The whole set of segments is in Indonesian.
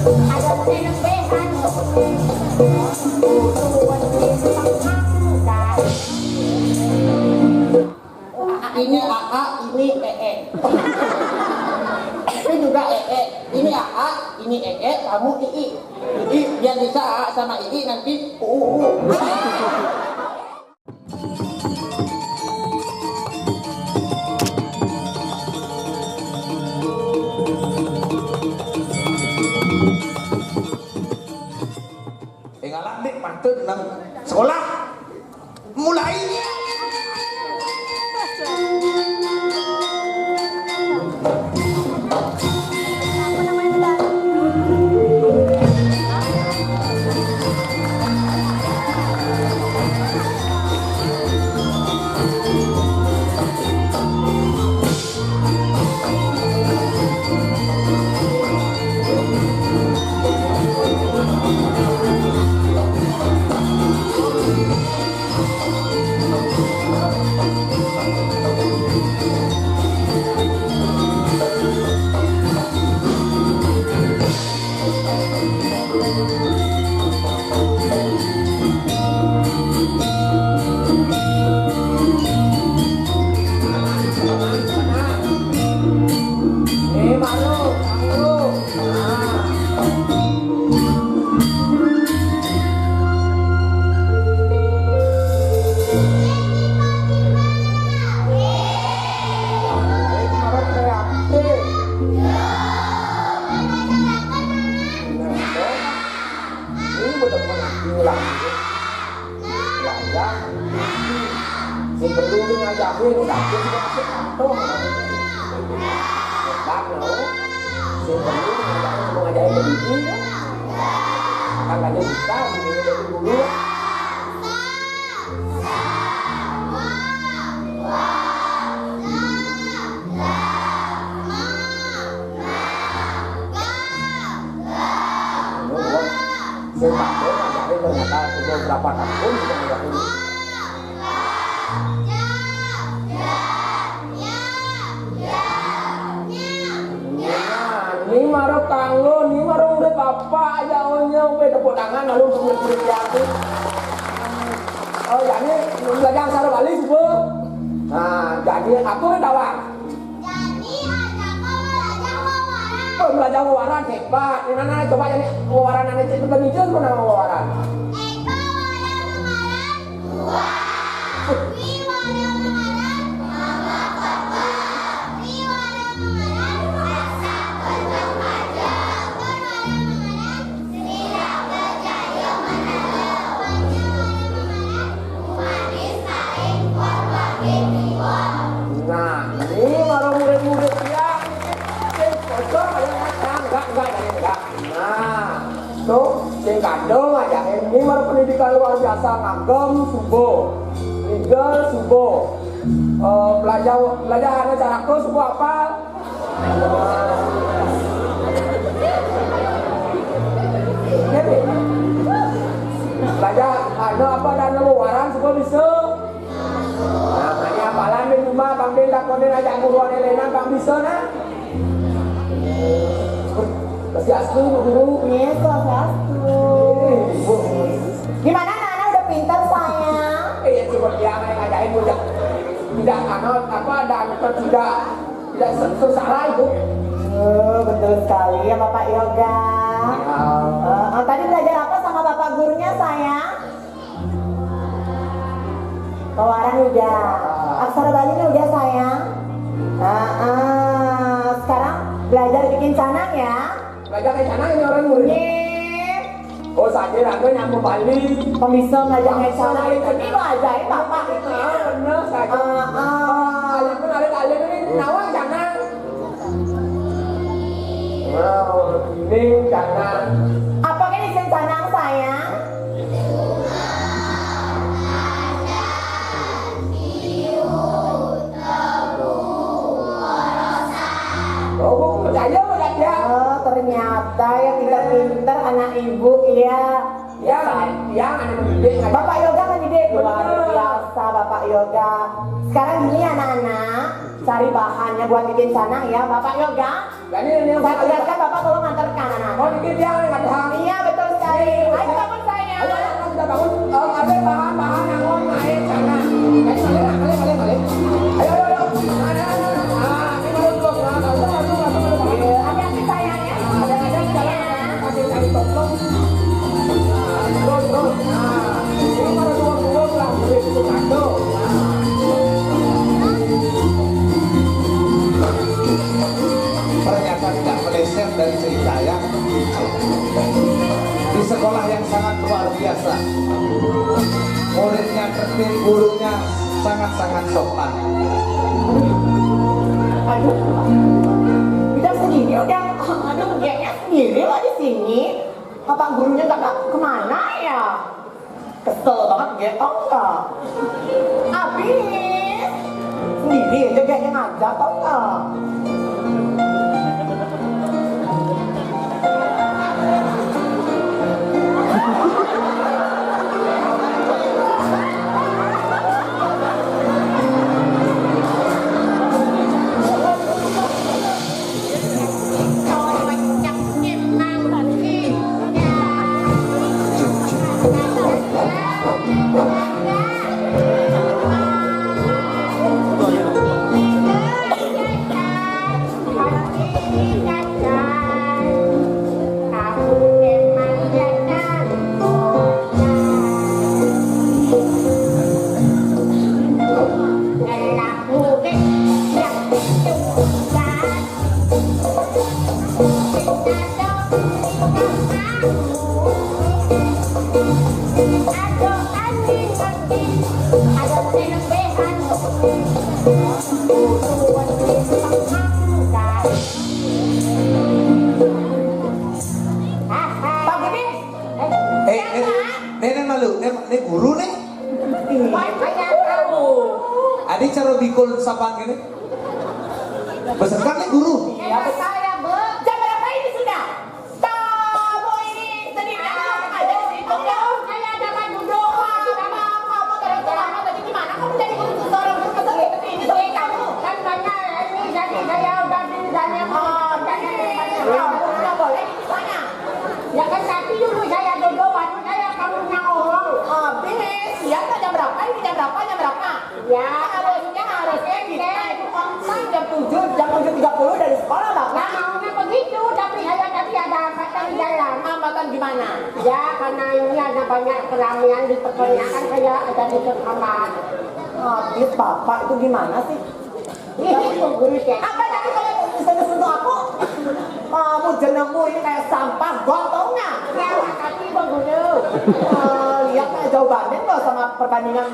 Ada nenek behan. Ini AA, ini EE. Ini juga EE. Ini AA, ini EE, kamu II. II biar bisa AA sama II nanti Ngalak dik pantun nang sekolah mulai. Berapa tahun sudah tidak ini. Ini marah tanglo, ini marah udah papa aja ohnya udah tepuk tangan lalu kulit jatuh. Oh jadi belajar cara Bali semua. Nah jadi aku tawar. Oh belajar wawaran hebat. Ini nana coba jadi wawaran nana itu berbicara pun nama wawaran. Nah, ini baru murid-murid ya. Kocok enggak. Nah, tuh sing kandung aja. Ini baru pendidikan luar biasa ngagem subuh. Nigel subuh. Belajar caraku subuh apa? Belajar ada apa dan luaran subuh bisa. Palan di rumah, Bang Bin tak konen ajak guruan Elena, Bang bisa nak? Swastiastu, guru. Yes, swastiastu. Gimana anak-anak udah pintar sayang? Iya cukup dia ngajarin budak. Tidak apa dan tidak sengsara ibu. Betul sekali ya Bapak Yoga. Tadi belajar apa sama Bapak gurunya sayang? Pewaran udah. Aksara Balinya udah sayang. Sekarang belajar bikin canang ya. Belajar bikin canang ini orang murid. Oh saja aku nyambung Bali. Bisa belajar bikin canang ini lo ajaib Bapak itu. Bener saja. Kalian pun ada kalian ini nawang canang. Wow, ini canang. Apa kan isin canang sayang? Ternyata yang pintar-pintar anak ibu ya. Yang anak mendidik. Bapak Yoga mendidik luar biasa Bapak Yoga. Sekarang gini anak-anak, cari bahannya buat bikin canang ya Bapak Yoga. Saya lihatkan Bapak tolong antarkan anak. Oh dikit ya. sekolah yang sangat luar biasa. Muridnya tertib, gurunya sangat-sangat sopan. Aduh, udah sendiri, udah, aduh, kayaknya sendiri loh di sini. Bapak gurunya nggak kemana ya? Kesel banget, gitu nggak? Abis, sendiri aja kayaknya ngajak, tau nggak? Nenek malu, nenek guru nih. Adik cara bikul sapang gini. Beserkan nih guru. Jam berapa ini sudah? Kamu ini sendiri aja di situ. Saya dapat duduk. Kamu terus lama tadi gimana? Kamu jadi guru seorang guru masa seperti ini sebagai kamu? Kan banyak ini jadi saya udah ditanya jadi nggak boleh di sana. Ya kan tadi dulu saya duduk, baru saya kamu ngomong. Habis, ya jam berapa ini? Jam berapa? Ya harusnya kita itu kontak jam 7:30 dari sekolah Bapak. Ya maunya begitu, tapi saya tadi ada hambatan di jalan. Hambatan gimana? Ya karena ini ada banyak keramaian di pekerjaan kan saya ada di terhambat. Habis Bapak itu gimana sih? Guru cek. Apa tadi kalau bisa sentuh aku? Kamu jenengmu ini kayak sampah, tau nggak? Ya makasih Bang Guru. Lihat jawabannya loh sama perbandingan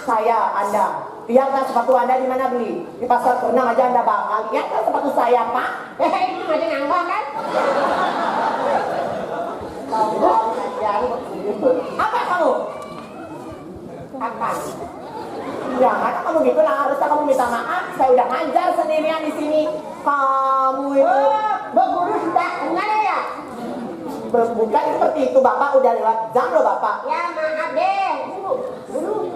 saya, Anda. Lihatlah sepatu Anda di mana beli? Di pasar Purnam aja Anda bakal. Lihatlah sepatu saya, Pak. Ini masih nambah kan? Apa kamu? Apa? Ya, karena kamu gitu lah, harusnya kamu minta maaf. Saya udah ngajar sendirian di sini. Kamu itu berguru sudah kenal ya? Bukan seperti itu, Bapak udah lewat jam loh Bapak. Ya maaf deh, guru.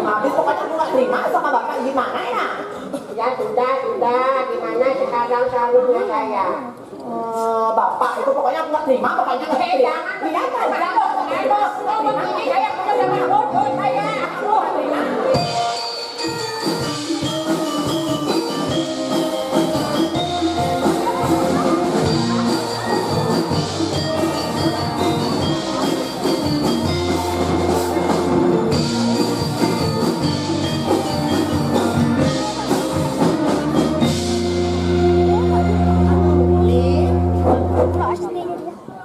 Habis pokoknya aku gak terima sama Bapak, gimana ya? Ya sudah, gimana sekarang sarungnya saya? Bapak itu pokoknya aku gak terima, pokoknya gak terima. Jangan, saya punya sama bodoh saya. Aku gak terima.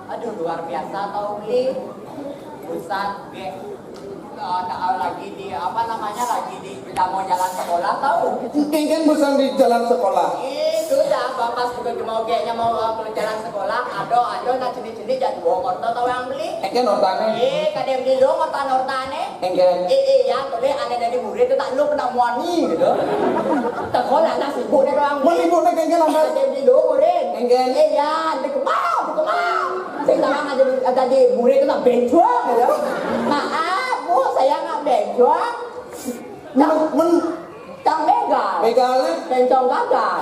Aduh luar biasa tau beli Ustaz lagi di apa namanya lagi di tidak mau jalan sekolah tahu Ingin bosan di jalan sekolah. sudah bapak juga mau kayaknya mau jalan sekolah ado nak cini jadi bawa orto tahu yang beli Engken ortane. kadang beli dong ortane Engken. ya boleh aneh dari murid itu tak lu pernah muani gitu sekolah nak sibuk deh doang Mau ibu nek engken lambat. kadang beli dong murid Engken. ya di kemau saya sekarang ada di murid itu tak bencuang gitu maaf bu saya nggak bencuang Cang begal, Begalnya bencong gagal.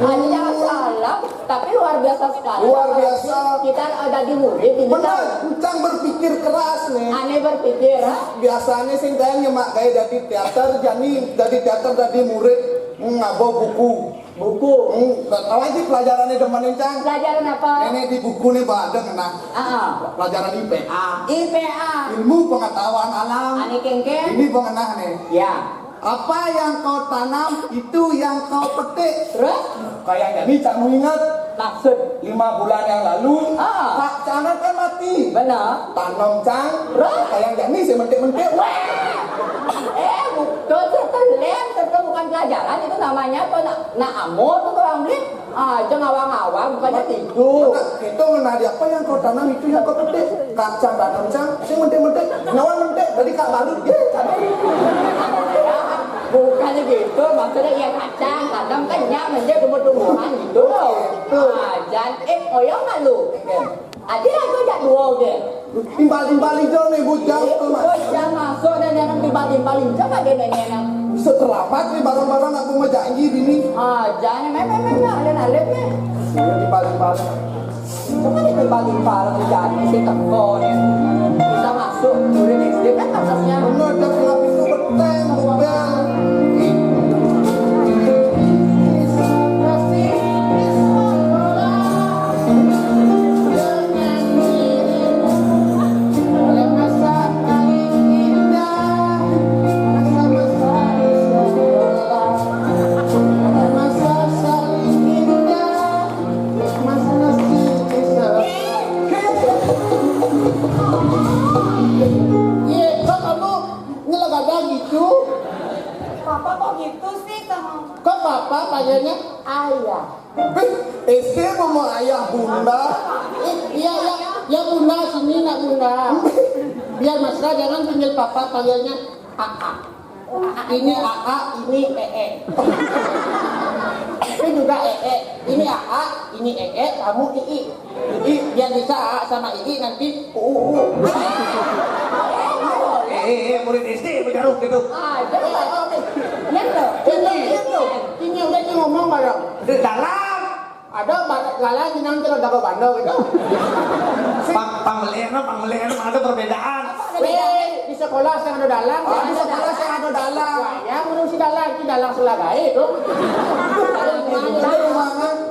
Hanya jangan salah, tapi luar biasa sekali. luar biasa. Kita ada di murid ini. Benar, Cang berpikir keras nih. Aneh berpikir, Biasanya sih saya nyemak kayak dari teater, dari teater dari murid ngabo buku. Tahu aja pelajarannya demenin Cang. pelajaran apa? Ini di buku nih ada kena pelajaran IPA. IPA. Ilmu pengetahuan alam. Aneh kengkeng. Ini pengenah nih. Ya. Apa yang kau tanam itu yang kau petik. Terus? Kayak jadi Cang ingat Maksud? 5 bulan yang lalu Ah. Pak Camat kan mati Jani. Benar. Tanam cang. Terus? Kayak Jani saya mentik-mentik. Itu bukan pelajaran, itu namanya tuh nak amor tuh orang beli. Jangan ngawang-ngawang, bukannya tidur. Itu ngenadi apa yang kau tanam itu yang kau petik. Kacang tanam cang. Saya mentik-mentik. Nawan mentik. Dari kak balut. Bukannya gitu, maksudnya ya kacang, kadang kan menjadi tumbuh-tumbuhan gitu. Jangan koyong nggak lu? Aja aku jak dua deh. Timbal-timbal hijau nih bujang tuh mas. Bocah masuk dan yang timbal-timbal hijau nggak dia nanya. Bisa terlambat nih barang-barang aku mau janji bini. Jangan memang ada nalep nih. Timbal-timbal. Cuma di timbal-timbal jadi si teko nih. Bisa masuk murid SD kan atasnya. Bener ada pelap itu beteng mobil. Iya, kok kamu ngelagaga gitu? Papa kok gitu sih sama Kok papa panggilnya ayah? SD mau ayah bunda. Iya, ya bunda sini nak bunda. Biar mesra jangan panggil papa, panggilnya AA. Ini AA, ini EE. Itu juga EE. Ini AA, ini EE, kamu II. Biar bisa AA sama II nanti Murid SD berjaruh gitu. Ini udah ngomong bareng. Di dalam. Ada galang yang terus dapat bandel gitu. Pangmelian ada perbedaan. Di sekolah yang ada dalang, Di sekolah saya ada dalang. ya menurut si dalang, si dalang selagai itu.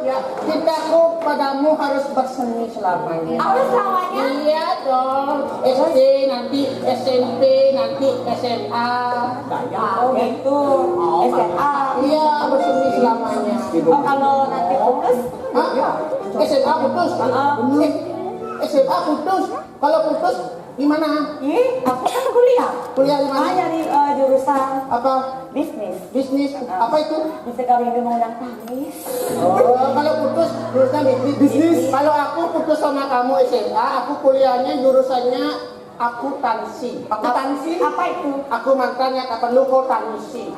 Ya, cintaku padamu harus bersemi selamanya. harus selamanya. Iya dong. SD nanti SMP nanti SMA. Gitu. SMA. Iya bersemi selamanya. Kalau nanti putus, Hah? SMA putus. SMA putus. Kalau putus gimana? aku kan kuliah. Kuliah di mana? Nyari jurusan Apa? bisnis. Bisnis. Apa itu? Bisa kawin dengan orang tangis. Kalau putus jurusan bisnis. Kalau aku putus sama kamu SMA, aku kuliahnya jurusannya akuntansi. Akuntansi? Apa itu? Aku mantannya kapan lu kau tansi.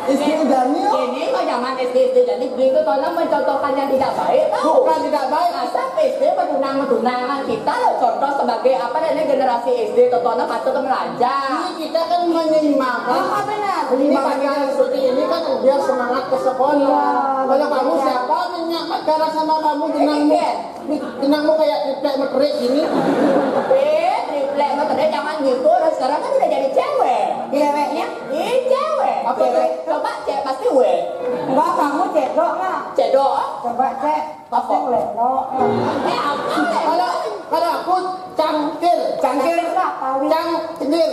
SD Daniel. Ini kok zaman SD jadi begitu tolong mencontohkan yang tidak baik. Bukan tidak baik. Masa SD medunang-medunangan kita loh contoh sebagai apa namanya generasi SD tontonan atau belajar. Ini kita kan menyeimbangkan. benar. Ini pagi seperti ini kan biar semangat ke sekolah. Kalau kamu siapa pacaran sama kamu jenangmu kayak triplek metrik gini. Triplek metode jangan gitu. Sekarang kan udah jadi cewek. Ceweknya? Cewek. Apa Cewek? Coba cek pasti we. Enggak, kamu cedok nggak? Cedok. Coba cek. Pasti ngelendok. Apa? Kalau aku cangkir. Cangkir nggak? Kawin. Cangkir.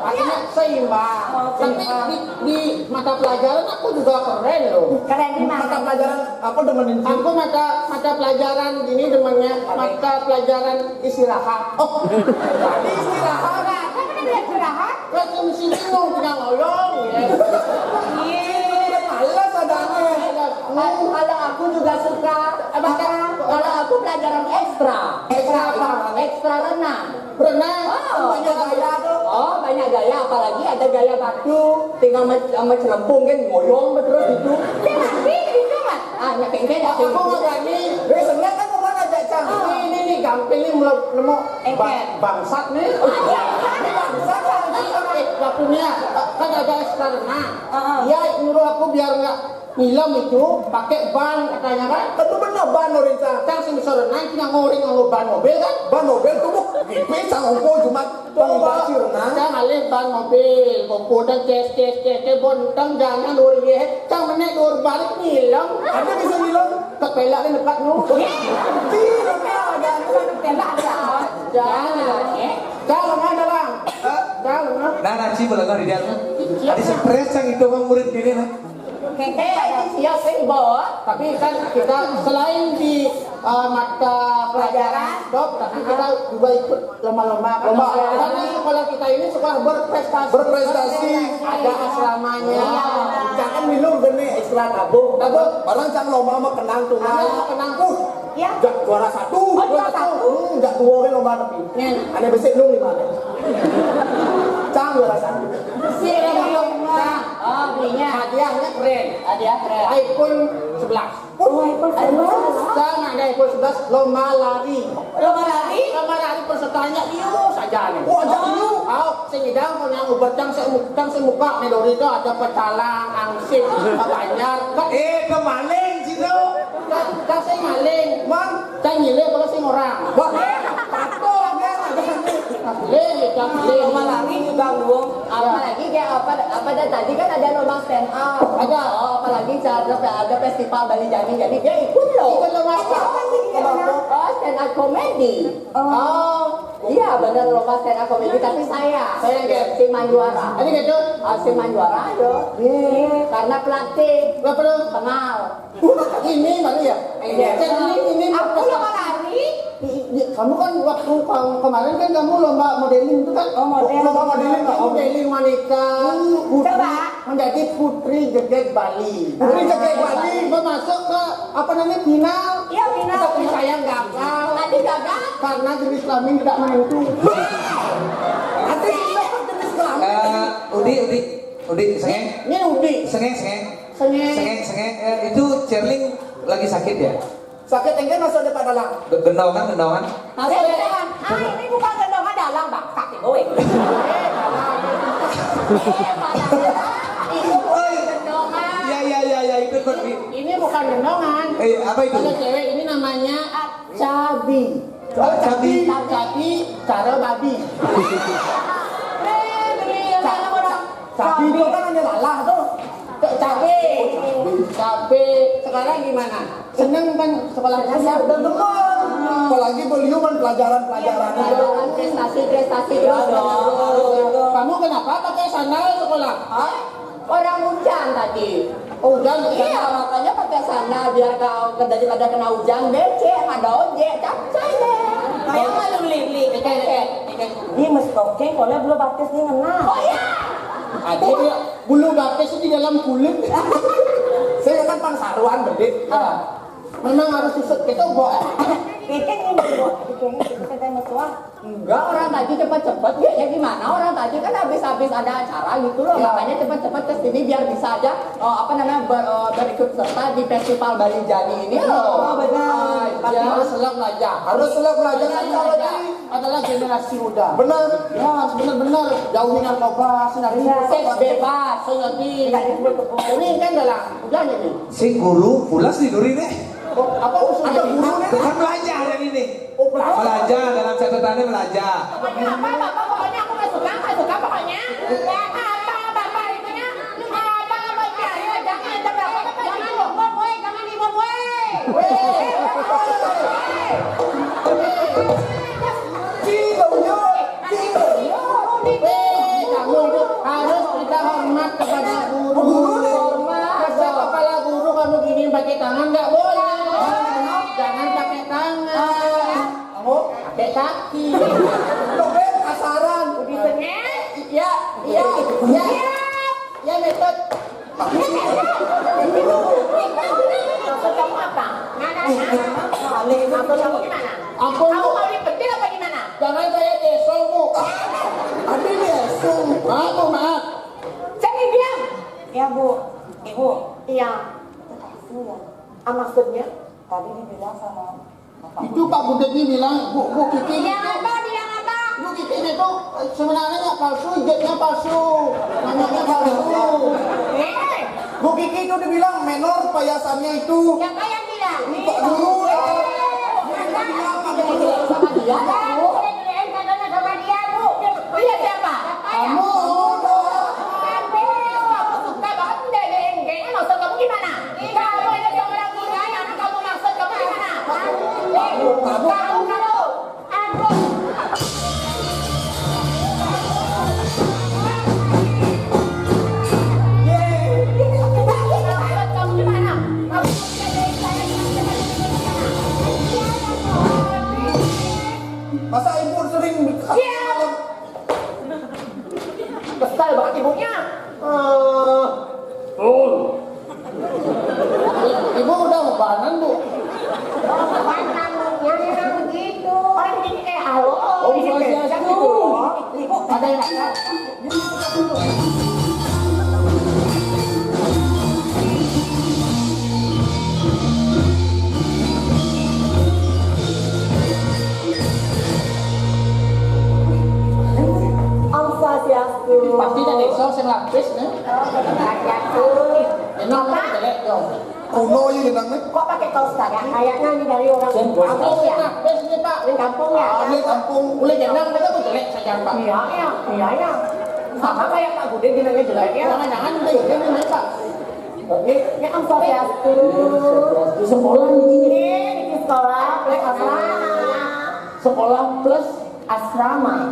Artinya seimbang. Tapi di mata pelajaran aku juga keren loh. Keren di mana? Mata pelajaran apa demenin sih? Aku mata pelajaran gini demennya mata pelajaran istirahat. Tadi istirahat. Kan ada istirahat. Kan di sini tinggal ngolong ya. Malas adanya. Kalau aku juga suka kalau aku pelajaran ekstra. Ekstra apa? Ekstra renang. Berenang. Banyak gaya tuh. Oh, banyak gaya, apalagi ada gaya batu, tinggal sama celempung kan, ngoyong terus gitu. Itu mas. Nyaking Aku nggak berani. Biasanya kan kemana aja cang? Ini gampang nih nemu bangsat nih. Bangsat Waktunya kan ada ekstra renang. Dia nyuruh aku biar nggak ngilam itu pakai ban katanya kan. Itu bener ban orica. Kan sing bisa renang tinggal ngoring ngelu ban mobil kan. Ban mobil tuh gipin sang ongko cuma pengidasi renang. Cang alih ban mobil, kumpul dan ces bontang jangan lur ye. Cang menek lur balik ngilam. Ada bisa bilang Kepelak ni dekat nu. Tembak ada. Jangan. Jangan ada lang. Jangan. Nah, nasi belakang di dalam. Ada stres yang itu mah murid gini nah. Siap sih bawa. Tapi kan kita selain di mata pelajaran dok, tapi kita juga ikut lomba-lomba. Lomba. Karena sekolah kita ini sekolah berprestasi. Berprestasi. Ada asramanya. Jangan minum gini istilah tabung. Barang cang lomba mah kenang tuh. Ada kenang. Ya. Jak juara satu. juara satu. Jak dua kan lomba tapi. Ada besok lu lima. Cang juara satu. Nah, Belinya. hadiahnya keren. Hadiah keren. iPhone 11. Sekarang ada iPhone 11 lomba lari. Lomba lari? Lomba lari pesertanya iyo saja nih. Oh, aja iyo. Sing idang punya ubertang semuka medori itu ada pecalang, angsip, banjar. Kemaling situ. Kan sing maling. Man, Kan nyile kalau sing orang. wah, tato kan ada nih. Lomba lari juga luang. Apalagi kayak apa dah tadi kan ada lomba stand up. Ada. Oh, apalagi ada festival Bali Jani jadi dia ikut loh. Ikut lomba Oh, stand up comedy. Oh, Iya benar lomba stand up comedy tapi saya si Manjuara. ini gitu. Si Manjuara ada. Karena pelatih Berapa dong? kenal. Ini baru ya? Ini Aku lomba lari. kamu kan waktu kemarin kan kamu lomba modeling itu kan? Lomba modeling nggak? Modeling wanita. Coba. Menjadi putri jeget Bali. Putri Jeget Bali. Masuk ke apa namanya final. Iya, final. Tapi saya gagal. Tadi gagal. Karena jenis kelamin tidak menentu. Nanti kita jenis kelamin. Udi, sengeng. Ini Udi. Sengeng. Sengeng. Itu Cerling lagi sakit ya? Sakit engkel masuk depan dalam. Gendongan. Gendongan. Ini bukan gendongan dalam, Bang. Kaki gue. Itu bukan gendongan. Iya, ikut. Ini bukan gendongan. Apa itu? Kalau cewek ini namanya cabi. Cabi. Cabi, cara babi. Sapi itu kan hanya lalah tuh. Cabe. Sekarang gimana? Seneng kan sekolah dasar? Apalagi beliau kan pelajaran-pelajaran. Pelajaran prestasi terus dong. Kamu kenapa pakai sandal sekolah? Orang hujan tadi. Hujan, Iya, makanya pakai sandal biar kau daripada kena hujan becek, ada ojek, capcay deh. Kayak malu beli. Ini mesti oke, kalau belum batas nih ngena. Oh iya. Ada dia bulu batis di dalam kulit. Saya kan pangsaruan berdek. Memang harus susut kita buat. Enggak, orang tadi cepet-cepet ya gimana? Orang tadi kan habis-habis ada acara gitu loh, makanya cepet-cepet ke sini biar bisa aja berikut serta di festival Bali Jani ini loh. Oh benar. Tapi harus selalu belajar. Harus selalu belajar kan kalau Ini adalah generasi muda. benar. Ya, harus benar-benar jauhi narkoba, Seks bebas. Ini kan dalam udah ini. Si guru pulas tidur ini. Apa usulnya? Bukan belajar yang ini. Belajar dalam catatannya belajar. Pokoknya apa, Bapak? Pokoknya aku nggak suka pokoknya. Apa, Bapak itunya? Apa namanya? Jangan ribut, woi. Jangan ribut, woi. Kamu itu harus kita hormat kepada guru. Masa kepala guru kamu gini pakai tangan nggak boleh. Jangan pakai tangan. Kamu pakai kaki. Dobel kasaran. Ya, metode. Maksud kamu apa? Maksud kamu gimana? Ampun, Kamu Bu. mau dipetir apa gimana? Jangan saya desol, Bu. Ada desol. Maaf. Jadi diam. Ya Bu, Ibu. Iya. Maksudnya? Tadi dibilang sama Itu Pak Budegi bilang, Bu Kiki. Dia apa? Bu Kiki itu sebenarnya nggak palsu, jetnya palsu. Namanya palsu. Bu Kiki itu dibilang menor payasannya itu. Siapa yang bilang? Pak Guru. sama dia. Bu. Katanya sama dia, Bu. Dia siapa? Kamu. Aku suka banget deng-deng. Maksud kamu gimana? Kamu ini seorang guru, anak kamu maksud kamu gimana? Kamu. Style banget ibunya. Ibu udah ubanan, Bu. Yang begitu. Orang ini kayak halo. Oh, Ini Swastiastu. becak gitu loh. Ibu ada yang nanya. Om Swastiastu. Pasti dari sok sing lapis nih. Swastiastu. Enak kan jelek dong. Kuno ya jenangnya. Kok pakai kaos kagak? Kayaknya ini dari orang kampung ya. Lapis nih, Pak. Dari kampung ya. Ini kampung. Boleh jenang mereka tuh jelek saja, Pak. Iya ya, iya ya. Sama kayak Pak Bude jenengnya jelek ya. Jangan-jangan udah jelek nih, Pak. Ini Om Swastiastu. Di sekolah ini. Ini sekolah plus asrama. Sekolah plus Asrama.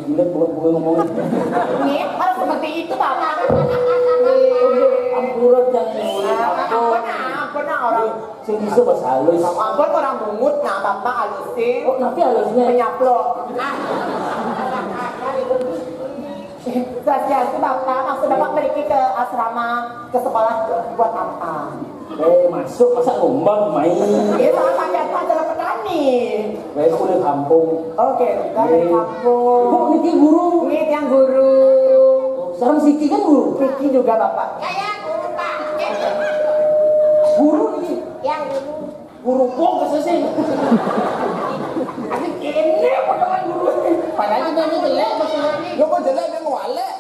gila bukan ngomongin. Ini harus seperti itu Bapak. Ampuran jangan Ampun orang. sing bisa bahasa halus. Ampun orang bungut nah Bapak halusin. Oh, tapi halusnya Penyaplok. Swastiastu Bapak, maksud Bapak pergi ke asrama, ke sekolah buat apa? masuk masa ngomong main. Iya, sama Pak Jatah adalah petani. Baik kuliah kampung. Oke, dari kampung. Kok niki guru? Ini yang guru. Sekarang Siki kan guru. Vicky juga Bapak. Saya guru Pak. Guru niki. Yang guru. Guru pok kesini. Adik ini potongan guru. Padahal kita ini jelek maksudnya. Lo kok jelek dia ngwalek.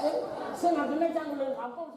Sengaja jangan kampung.